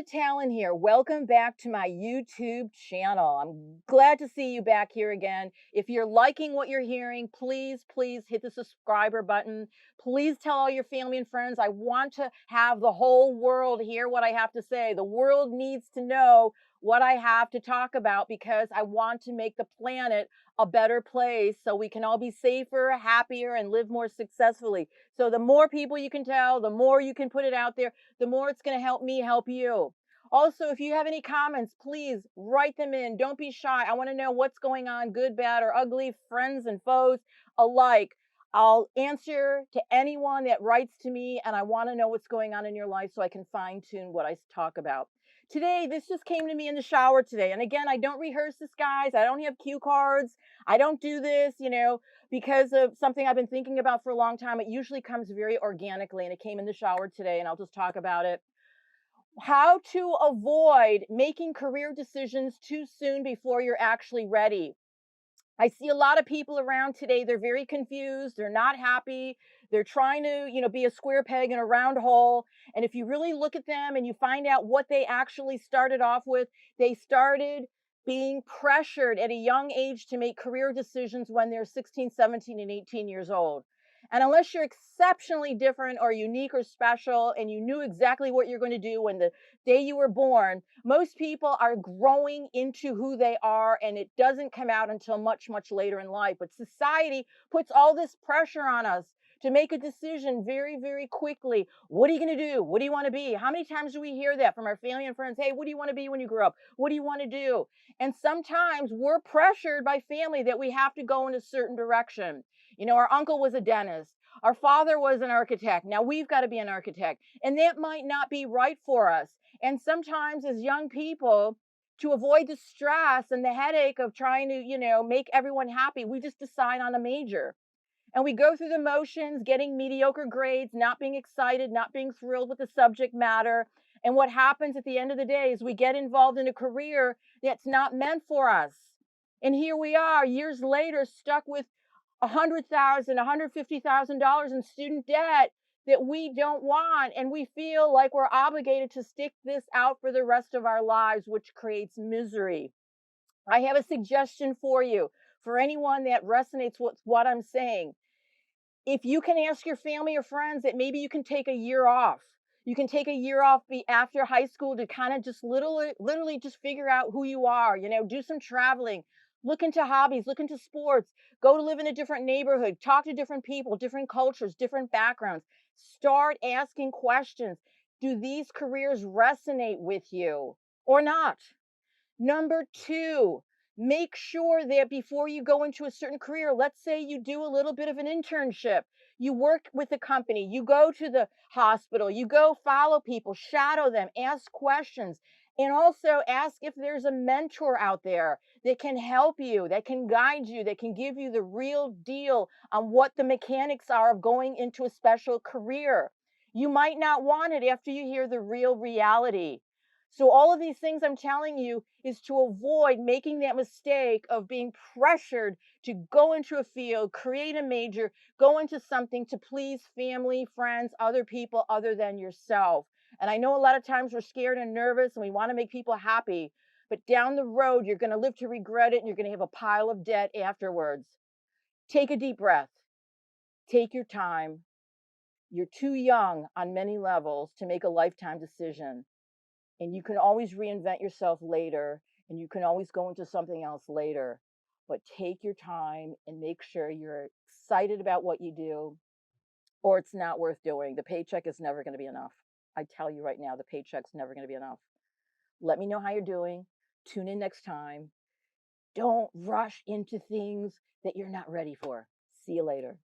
Linda Talon here. Welcome back to my YouTube channel. I'm glad to see you back here again. If you're liking what you're hearing, please hit the subscriber button. Please tell all your family and friends. I want to have the whole world hear what I have to say. The world needs to know what I have to talk about because I want to make the planet a better place so we can all be safer, happier, and live more successfully. So the more people you can tell, the more you can put it out there, the more it's going to help me help you. Also, if you have any comments, please write them in. Don't be shy. I want to know what's going on, good, bad, or ugly, friends and foes alike. I'll answer to anyone that writes to me, and I want to know what's going on in your life so I can fine tune what I talk about. Today, this just came to me in the shower today. And again, I don't rehearse this, guys. I don't have cue cards. I don't do this, because of something I've been thinking about for a long time. It usually comes very organically, and it came in the shower today, and I'll just talk about it. How to avoid making career decisions too soon before you're actually ready. I see a lot of people around today. They're very confused. They're not happy. They're trying to, be a square peg in a round hole. And if you really look at them and you find out what they actually started off with, they started being pressured at a young age to make career decisions when they're 16, 17, and 18 years old. And unless you're exceptionally different or unique or special and you knew exactly what you're going to do when the day you were born, most people are growing into who they are, and it doesn't come out until much later in life. But society puts all this pressure on us to make a decision very quickly. What are you going to do? What do you want to be? How many times do we hear that from our family and friends? Hey, what do you want to be when you grow up? What do you want to do? And sometimes we're pressured by family that we have to go in a certain direction. Our uncle was a dentist. Our father was an architect. Now we've got to be an architect. And that might not be right for us. And sometimes as young people, to avoid the stress and the headache of trying to, make everyone happy, we just decide on a major. And we go through the motions, getting mediocre grades, not being excited, not being thrilled with the subject matter. And what happens at the end of the day is we get involved in a career that's not meant for us. And here we are years later, stuck with $100,000, $150,000 in student debt that we don't want. And we feel like we're obligated to stick this out for the rest of our lives, which creates misery. I have a suggestion for you, for anyone that resonates with what I'm saying. If you can ask your family or friends that maybe you can take a year off. You can take a year off after high school to kind of just literally just figure out who you are, do some traveling, look into hobbies, look into sports, go to live in a different neighborhood, talk to different people, different cultures, different backgrounds. Start asking questions. Do these careers resonate with you or not? Number two, make sure that before you go into a certain career, let's say you do a little bit of an internship, you work with a company, you go to the hospital, you go follow people, shadow them, ask questions, and also ask if there's a mentor out there that can help you, that can guide you, that can give you the real deal on what the mechanics are of going into a special career. You might not want it after you hear the real reality. So all of these things I'm telling you is to avoid making that mistake of being pressured to go into a field, create a major, go into something to please family, friends, other people other than yourself. And I know a lot of times we're scared and nervous and we want to make people happy, but down the road, you're going to live to regret it and you're going to have a pile of debt afterwards. Take a deep breath. Take your time. You're too young on many levels to make a lifetime decision. And you can always reinvent yourself later, and you can always go into something else later. But take your time and make sure you're excited about what you do, or it's not worth doing. The paycheck is never going to be enough. I tell you right now, the paycheck's never going to be enough. Let me know how you're doing. Tune in next time. Don't rush into things that you're not ready for. See you later.